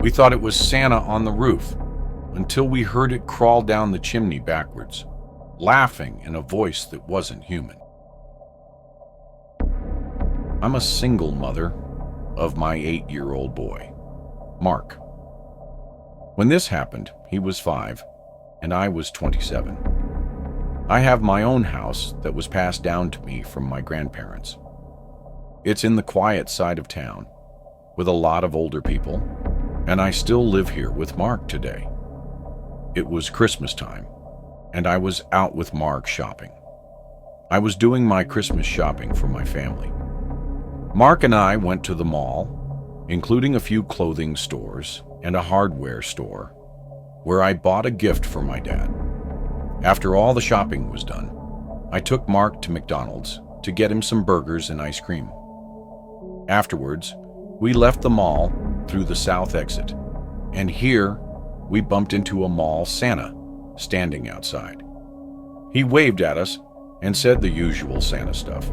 We thought it was Santa on the roof until we heard it crawl down the chimney backwards, laughing in a voice that wasn't human. I'm a single mother of my 8-year-old boy, Mark. When this happened, he was 5 and I was 27. I have my own house that was passed down to me from my grandparents. It's in the quiet side of town with a lot of older people, and I still live here with Mark today. It was Christmas time, and I was out with Mark shopping. I was doing my Christmas shopping for my family. Mark and I went to the mall, including a few clothing stores and a hardware store, where I bought a gift for my dad. After all the shopping was done, I took Mark to McDonald's to get him some burgers and ice cream. Afterwards, we left the mall through the south exit, and here we bumped into a mall Santa standing outside. He waved at us and said the usual Santa stuff.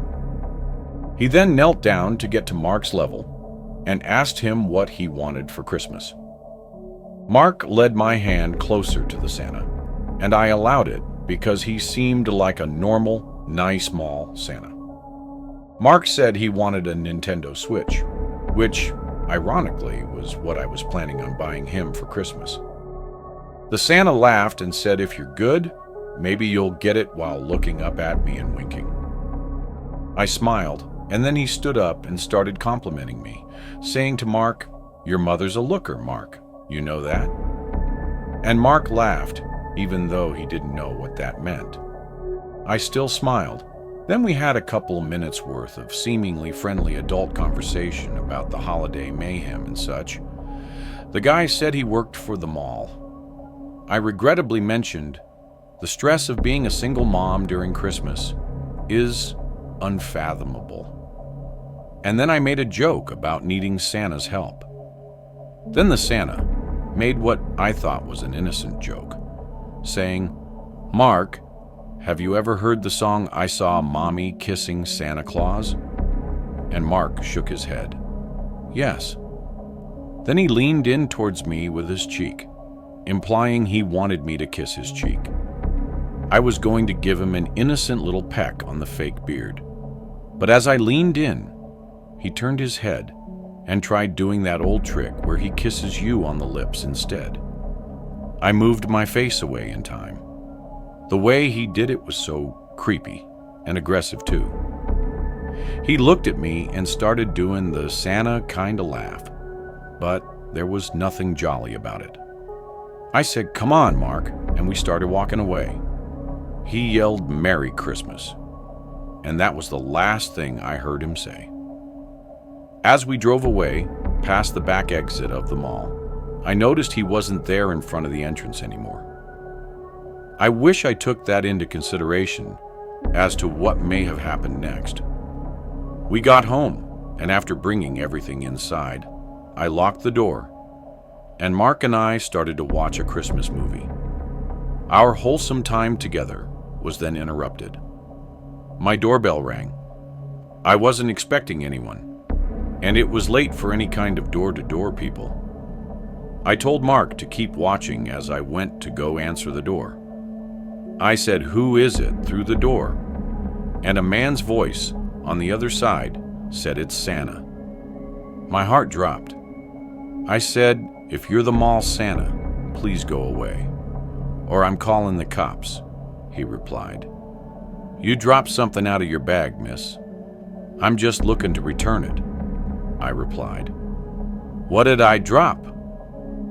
He then knelt down to get to Mark's level and asked him what he wanted for Christmas. Mark led my hand closer to the Santa, and I allowed it because he seemed like a normal, nice mall Santa. Mark said he wanted a Nintendo Switch, which, ironically, was what I was planning on buying him for Christmas. The Santa laughed and said, "If you're good, maybe you'll get it," while looking up at me and winking. I smiled, and then he stood up and started complimenting me, saying to Mark, "Your mother's a looker, Mark. You know that?" And Mark laughed, even though he didn't know what that meant. I still smiled. Then we had a couple minutes worth of seemingly friendly adult conversation about the holiday mayhem and such. The guy said he worked for the mall. I regrettably mentioned the stress of being a single mom during Christmas is unfathomable. And then I made a joke about needing Santa's help. Then the Santa made what I thought was an innocent joke, saying, "Mark, have you ever heard the song 'I Saw Mommy Kissing Santa Claus'?" And Mark shook his head. "Yes." Then he leaned in towards me with his cheek, implying he wanted me to kiss his cheek. I was going to give him an innocent little peck on the fake beard, but as I leaned in, he turned his head and tried doing that old trick where he kisses you on the lips instead. I moved my face away in time. The way he did it was so creepy and aggressive too. He looked at me and started doing the Santa kind of laugh, but there was nothing jolly about it. I said, "Come on, Mark," and we started walking away. He yelled "Merry Christmas," and that was the last thing I heard him say. As we drove away, past the back exit of the mall, I noticed he wasn't there in front of the entrance anymore. I wish I took that into consideration as to what may have happened next. We got home, and after bringing everything inside, I locked the door, and Mark and I started to watch a Christmas movie. Our wholesome time together was then interrupted. My doorbell rang. I wasn't expecting anyone, and it was late for any kind of door-to-door people. I told Mark to keep watching as I went to go answer the door. I said, "Who is it?" through the door, and a man's voice on the other side said, "It's Santa." My heart dropped. I said, "If you're the mall Santa, please go away, or I'm calling the cops," he replied. "You dropped something out of your bag, miss." "I'm just looking to return it," I replied. "What did I drop?"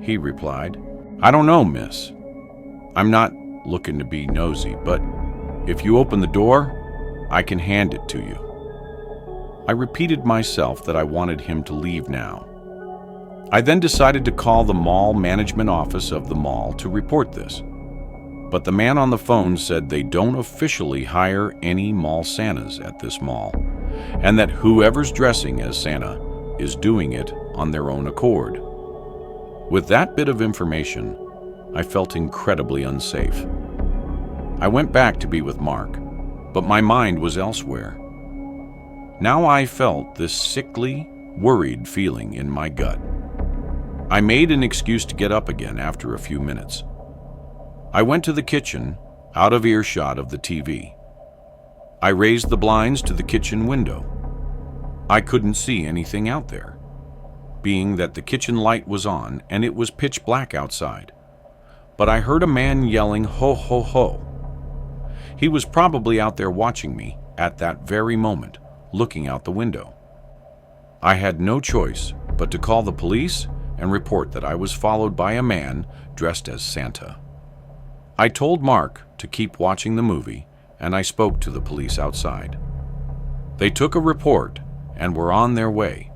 he replied. "I don't know, miss. I'm not looking to be nosy, but if you open the door, I can hand it to you." I repeated myself that I wanted him to leave now. I then decided to call the mall management office of the mall to report this, but the man on the phone said they don't officially hire any mall Santas at this mall, and that whoever's dressing as Santa is doing it on their own accord. With that bit of information, I felt incredibly unsafe. I went back to be with Mark, but my mind was elsewhere. Now I felt this sickly, worried feeling in my gut. I made an excuse to get up again after a few minutes. I went to the kitchen, out of earshot of the TV. I raised the blinds to the kitchen window. I couldn't see anything out there, being that the kitchen light was on and it was pitch black outside. But I heard a man yelling, "Ho, ho, ho." He was probably out there watching me at that very moment, looking out the window. I had no choice but to call the police and report that I was followed by a man dressed as Santa. I told Mark to keep watching the movie, and I spoke to the police outside. They took a report and were on their way.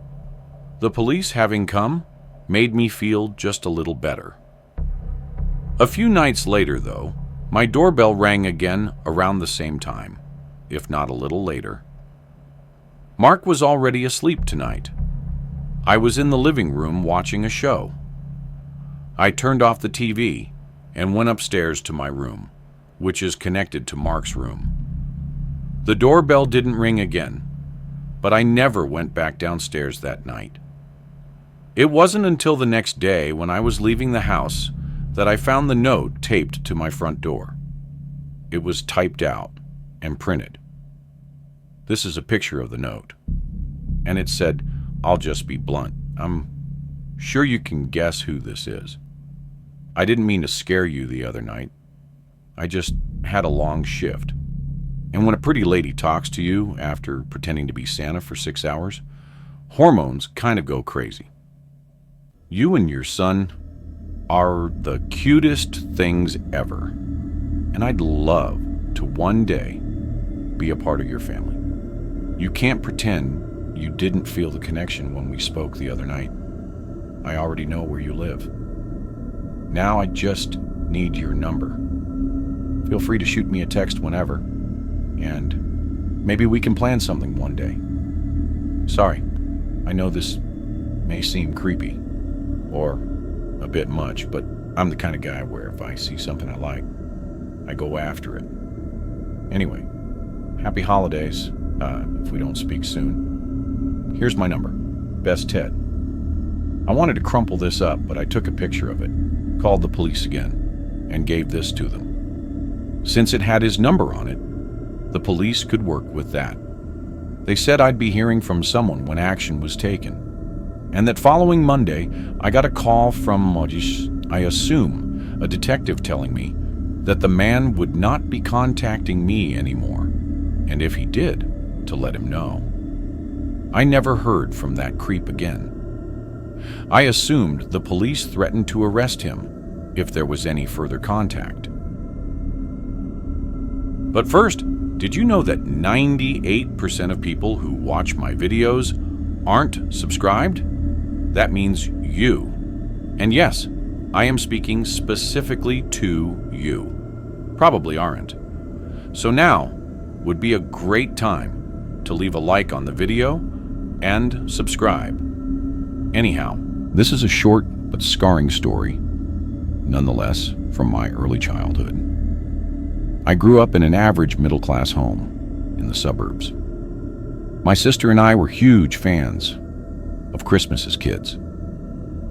The police having come made me feel just a little better. A few nights later, though, my doorbell rang again around the same time, if not a little later. Mark was already asleep tonight. I was in the living room watching a show. I turned off the TV and went upstairs to my room, which is connected to Mark's room. The doorbell didn't ring again, but I never went back downstairs that night. It wasn't until the next day when I was leaving the house that I found the note taped to my front door. It was typed out and printed. This is a picture of the note, and it said, "I'll just be blunt. I'm sure you can guess who this is. I didn't mean to scare you the other night. I just had a long shift. And when a pretty lady talks to you after pretending to be Santa for 6 hours, hormones kind of go crazy. You and your son are the cutest things ever, and I'd love to one day be a part of your family. You can't pretend you didn't feel the connection when we spoke the other night. I already know where you live. Now I just need your number. Feel free to shoot me a text whenever, and maybe we can plan something one day. Sorry, I know this may seem creepy or a bit much, but I'm the kind of guy where if I see something I like, I go after it. Anyway, happy holidays, if we don't speak soon. Here's my number, Best Ted. I wanted to crumple this up, but I took a picture of it, called the police again, and gave this to them. Since it had his number on it, the police could work with that. They said I'd be hearing from someone when action was taken, and that following Monday, I got a call from, I assume, a detective telling me that the man would not be contacting me anymore, and if he did, to let him know. I never heard from that creep again. I assumed the police threatened to arrest him if there was any further contact. But first, did you know that 98% of people who watch my videos aren't subscribed? That means you. And yes, I am speaking specifically to you. Probably aren't. So now would be a great time to leave a like on the video and subscribe. Anyhow, this is a short but scarring story, nonetheless, from my early childhood. I grew up in an average middle-class home in the suburbs. My sister and I were huge fans of Christmas as kids.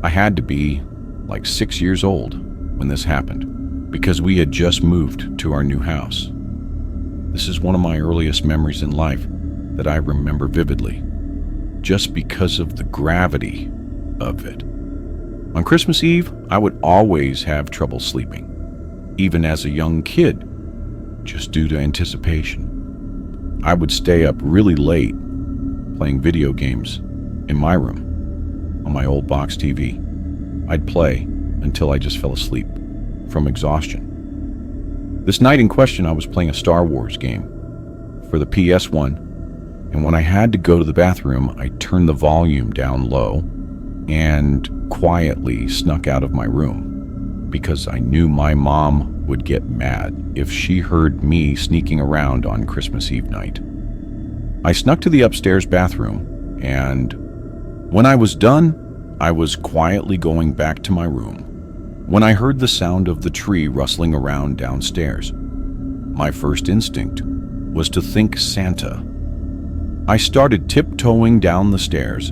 I had to be like 6 years old when this happened because we had just moved to our new house. This is one of my earliest memories in life that I remember vividly, just because of the gravity of it. On Christmas Eve, I would always have trouble sleeping, even as a young kid, just due to anticipation. I would stay up really late playing video games in my room on my old box TV. I'd play until I just fell asleep from exhaustion. This night in question, I was playing a Star Wars game for the PS1, and when I had to go to the bathroom, I turned the volume down low and quietly snuck out of my room because I knew my mom would get mad if she heard me sneaking around on Christmas Eve night. I snuck to the upstairs bathroom, and when I was done, I was quietly going back to my room when I heard the sound of the tree rustling around downstairs. My first instinct was to think Santa. I started tiptoeing down the stairs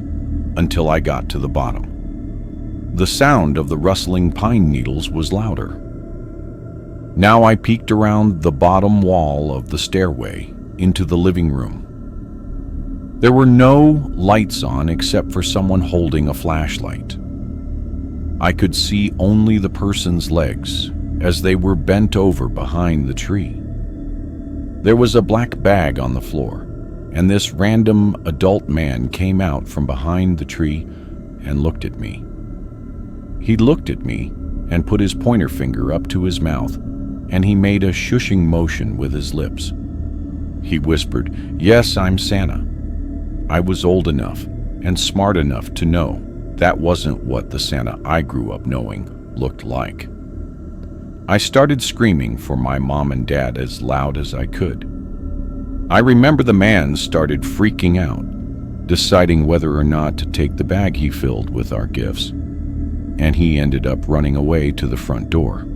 until I got to the bottom. the sound of the rustling pine needles was louder. Now I peeked around the bottom wall of the stairway into the living room. There were no lights on except for someone holding a flashlight. I could see only the person's legs as they were bent over behind the tree. There was a black bag on the floor, and this random adult man came out from behind the tree and looked at me. He looked at me and put his pointer finger up to his mouth, and he made a shushing motion with his lips. He whispered, "Yes, I'm Santa." I was old enough and smart enough to know that wasn't what the Santa I grew up knowing looked like. I started screaming for my mom and dad as loud as I could. I remember the man started freaking out, deciding whether or not to take the bag he filled with our gifts, and he ended up running away to the front door.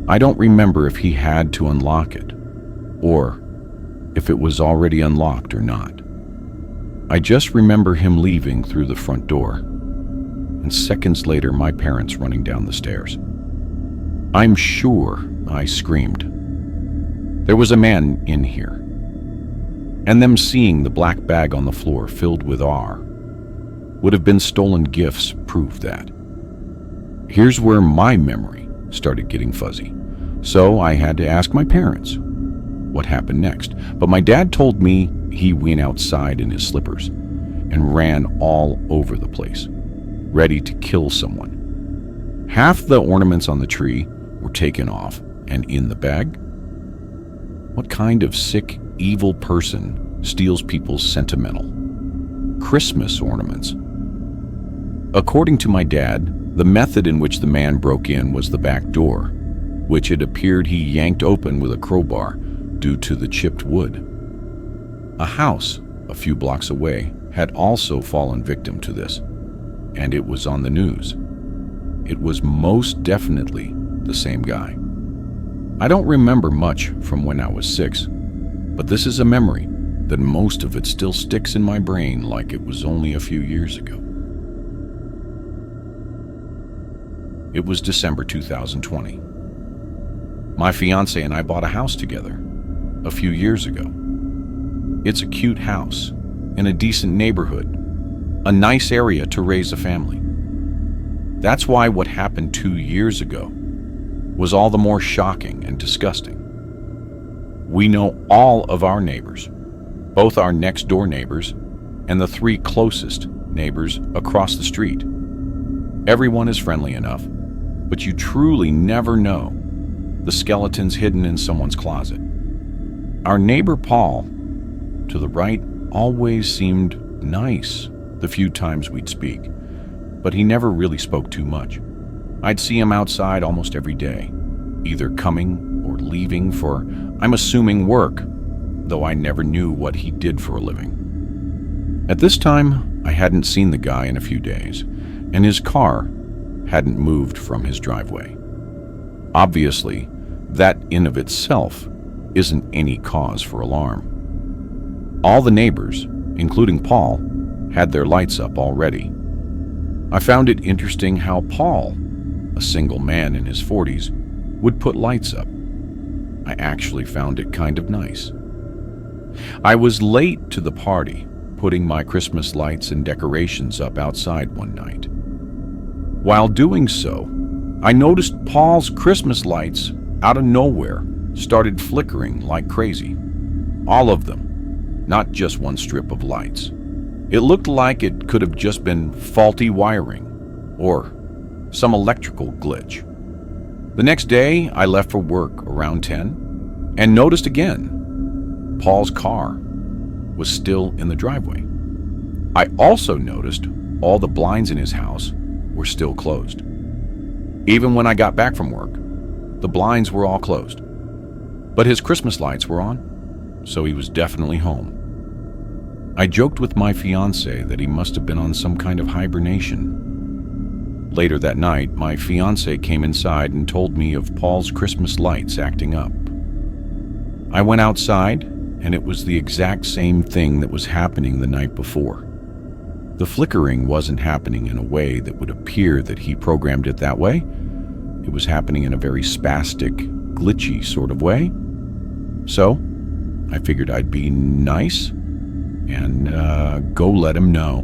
I don't remember if he had to unlock it, or if it was already unlocked or not. I just remember him leaving through the front door, and seconds later my parents running down the stairs. I'm sure I screamed. There was a man in here, and them seeing the black bag on the floor filled with would have been stolen gifts proved that. Here's where my memory started getting fuzzy, so I had to ask my parents what happened next. But my dad told me he went outside in his slippers and ran all over the place, ready to kill someone. Half the ornaments on the tree were taken off and in the bag. What kind of sick, evil person steals people's sentimental Christmas ornaments? According to my dad, the method in which the man broke in was the back door, which it appeared he yanked open with a crowbar due to the chipped wood. A house a few blocks away had also fallen victim to this, and it was on the news. It was most definitely the same guy. I don't remember much from when I was 6, but this is a memory that most of it still sticks in my brain like it was only a few years ago. It was December 2020. My fiance and I bought a house together a few years ago. It's a cute house in a decent neighborhood, a nice area to raise a family. That's why what happened 2 years ago was all the more shocking and disgusting. We know all of our neighbors, both our next door neighbors and the 3 closest neighbors across the street. Everyone is friendly enough, but you truly never know the skeletons hidden in someone's closet. Our neighbor Paul, to the right, always seemed nice the few times we'd speak, but he never really spoke too much. I'd see him outside almost every day, either coming or leaving for, I'm assuming, work, though I never knew what he did for a living. At this time, I hadn't seen the guy in a few days, and his car hadn't moved from his driveway. Obviously, that in of itself isn't any cause for alarm. All the neighbors, including Paul, had their lights up already. I found it interesting how Paul, a single man in his 40s, would put lights up. I actually found it kind of nice. I was late to the party, putting my Christmas lights and decorations up outside one night. While doing so, I noticed Paul's Christmas lights, out of nowhere, started flickering like crazy. All of them. Not just one strip of lights. It looked like it could have just been faulty wiring or some electrical glitch. The next day, I left for work around 10 and noticed again Paul's car was still in the driveway. I also noticed all the blinds in his house were still closed. Even when I got back from work, the blinds were all closed. But his Christmas lights were on, so he was definitely home. I joked with my fiance that he must have been on some kind of hibernation. Later that night, my fiance came inside and told me of Paul's Christmas lights acting up. I went outside, and it was the exact same thing that was happening the night before. The flickering wasn't happening in a way that would appear that he programmed it that way. It was happening in a very spastic, glitchy sort of way. So, I figured I'd be nice and go let him know,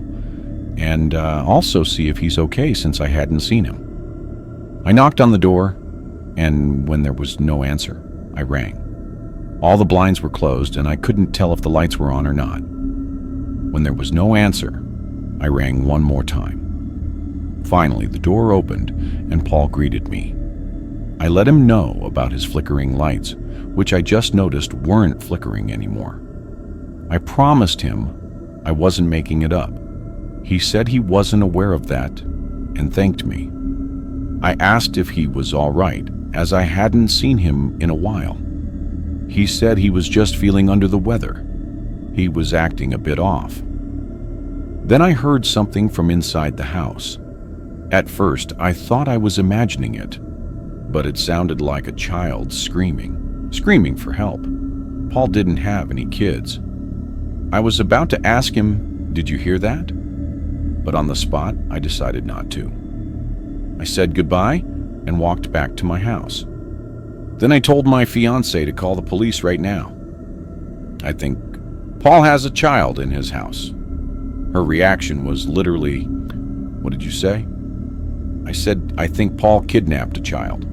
and also see if he's okay since I hadn't seen him. I knocked on the door, and when there was no answer, I rang. All the blinds were closed, and I couldn't tell if the lights were on or not. When there was no answer, I rang one more time. Finally, the door opened, and Paul greeted me. I let him know about his flickering lights, which I just noticed weren't flickering anymore. I promised him I wasn't making it up. He said he wasn't aware of that, and thanked me. I asked if he was all right, as I hadn't seen him in a while. He said he was just feeling under the weather. He was acting a bit off. Then I heard something from inside the house. At first, I thought I was imagining it, but it sounded like a child screaming for help. Paul didn't have any kids. I was about to ask him, "Did you hear that?" But on the spot, I decided not to. I said goodbye and walked back to my house. Then I told my fiancée to call the police right now. I think Paul has a child in his house. Her reaction was literally, "What did you say?" I said, "I think Paul kidnapped a child."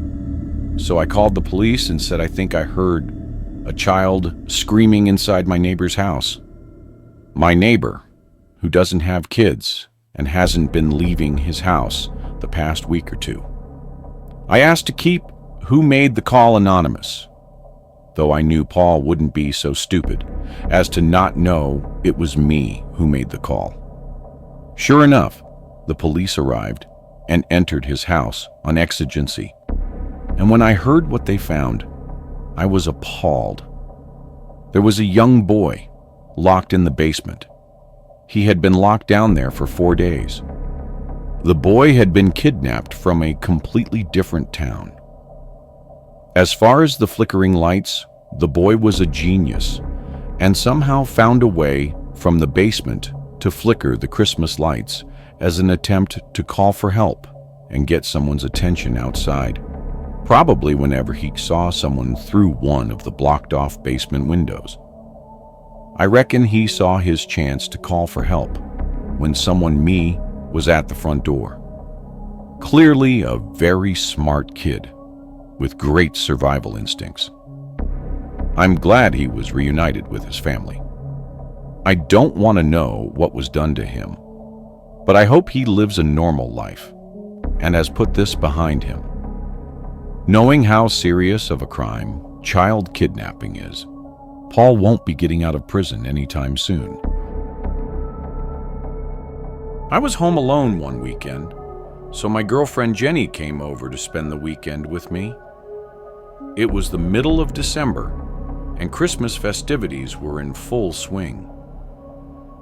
So I called the police and said I think I heard a child screaming inside my neighbor's house. My neighbor, who doesn't have kids and hasn't been leaving his house the past week or two. I asked to keep who made the call anonymous, though I knew Paul wouldn't be so stupid as to not know it was me who made the call. Sure enough, the police arrived and entered his house on exigency. And when I heard what they found, I was appalled. There was a young boy locked in the basement. He had been locked down there for 4 days. The boy had been kidnapped from a completely different town. As far as the flickering lights, the boy was a genius and somehow found a way from the basement to flicker the Christmas lights as an attempt to call for help and get someone's attention outside, probably whenever he saw someone through one of the blocked-off basement windows. I reckon he saw his chance to call for help when someone was at the front door. Clearly a very smart kid with great survival instincts. I'm glad he was reunited with his family. I don't want to know what was done to him, but I hope he lives a normal life and has put this behind him. Knowing how serious of a crime child kidnapping is, Paul won't be getting out of prison anytime soon. I was home alone one weekend, so my girlfriend Jenny came over to spend the weekend with me. It was the middle of December, and Christmas festivities were in full swing.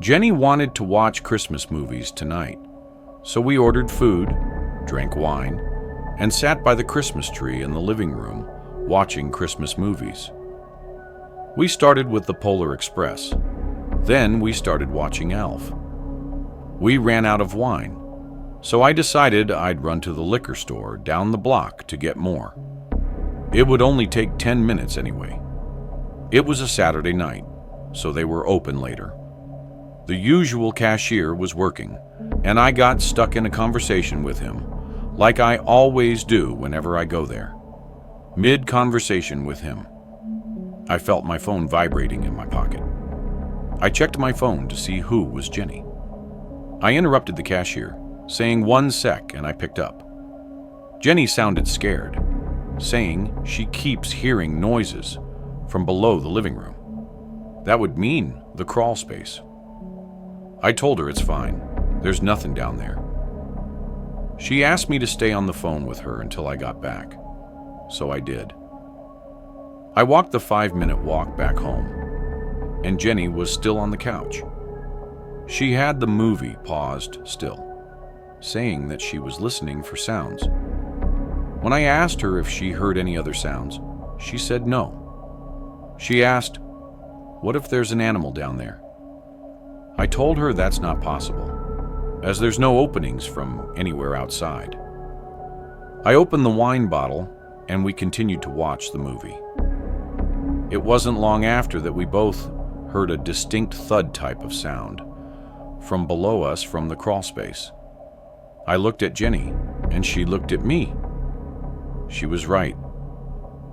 Jenny wanted to watch Christmas movies tonight, so we ordered food, drank wine, and sat by the Christmas tree in the living room watching Christmas movies. We started with the Polar Express. Then we started watching Elf. We ran out of wine, so I decided I'd run to the liquor store down the block to get more. It would only take 10 minutes anyway. It was a Saturday night, so they were open later. The usual cashier was working, and I got stuck in a conversation with him, like I always do whenever I go there. Mid-conversation with him, I felt my phone vibrating in my pocket. I checked my phone to see who was Jenny. I interrupted the cashier, saying 1 sec, and I picked up. Jenny sounded scared, saying she keeps hearing noises from below the living room. That would mean the crawl space. I told her it's fine. There's nothing down there. She asked me to stay on the phone with her until I got back, so I did. I walked the 5-minute walk back home, and Jenny was still on the couch. She had the movie paused still, saying that she was listening for sounds. When I asked her if she heard any other sounds, she said no. She asked, "What if there's an animal down there?" I told her that's not possible. as there's no openings from anywhere outside. I opened the wine bottle and we continued to watch the movie. It wasn't long after that we both heard a distinct thud type of sound from below us from the crawl space. I looked at Jenny and she looked at me. She was right.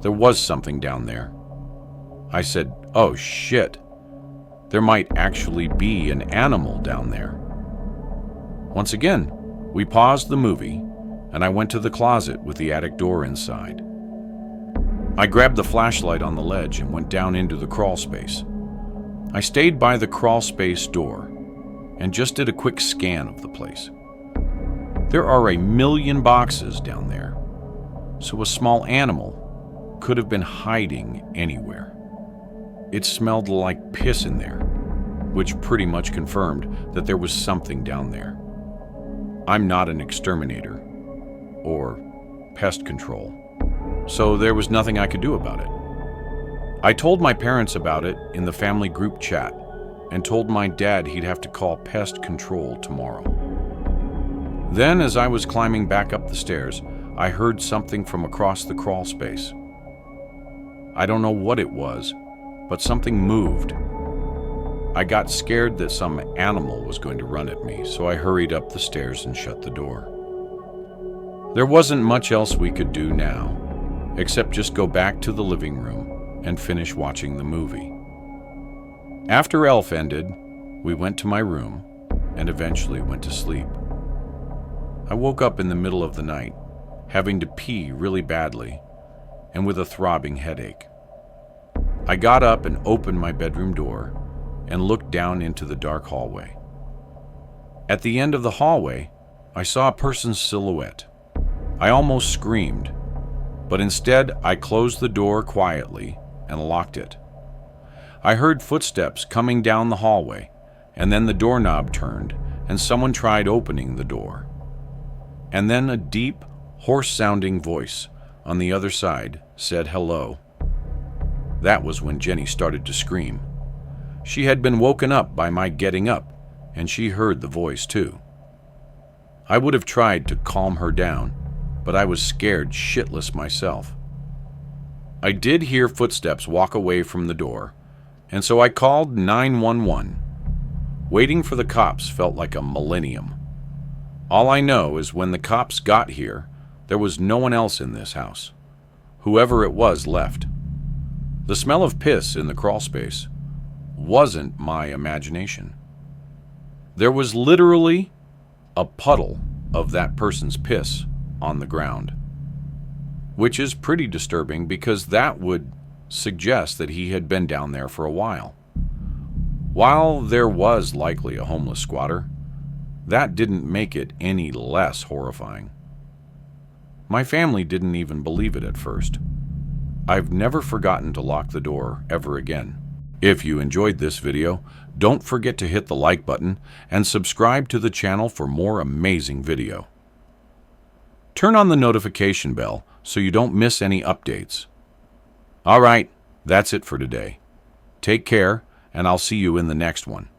There was something down there. I said, "Oh shit, there might actually be an animal down there." Once again, we paused the movie and I went to the closet with the attic door inside. I grabbed the flashlight on the ledge and went down into the crawl space. I stayed by the crawl space door and just did a quick scan of the place. There are a million boxes down there, so a small animal could have been hiding anywhere. It smelled like piss in there, which pretty much confirmed that there was something down there. I'm not an exterminator or pest control, so there was nothing I could do about it. I told my parents about it in the family group chat and told my dad he'd have to call pest control tomorrow. Then, as I was climbing back up the stairs, I heard something from across the crawl space. I don't know what it was, but something moved. I got scared that some animal was going to run at me, so I hurried up the stairs and shut the door. There wasn't much else we could do now, except just go back to the living room and finish watching the movie. After Elf ended, we went to my room and eventually went to sleep. I woke up in the middle of the night, having to pee really badly and with a throbbing headache. I got up and opened my bedroom door and looked down into the dark hallway. At the end of the hallway, I saw a person's silhouette. I almost screamed, but instead I closed the door quietly and locked it. I heard footsteps coming down the hallway, and then the doorknob turned and someone tried opening the door. And then a deep, hoarse-sounding voice on the other side said hello. That was when Jenny started to scream. She had been woken up by my getting up, and she heard the voice too. I would have tried to calm her down, but I was scared shitless myself. I did hear footsteps walk away from the door, and so I called 911. Waiting for the cops felt like a millennium. All I know is when the cops got here, there was no one else in this house. Whoever it was left. The smell of piss in the crawl space wasn't my imagination. There was literally a puddle of that person's piss on the ground, which is pretty disturbing because that would suggest that he had been down there for a while. While there was likely a homeless squatter, that didn't make it any less horrifying. My family didn't even believe it at first. I've never forgotten to lock the door ever again. If you enjoyed this video, don't forget to hit the like button and subscribe to the channel for more amazing video. Turn on the notification bell so you don't miss any updates. All right, that's it for today. Take care, and I'll see you in the next one.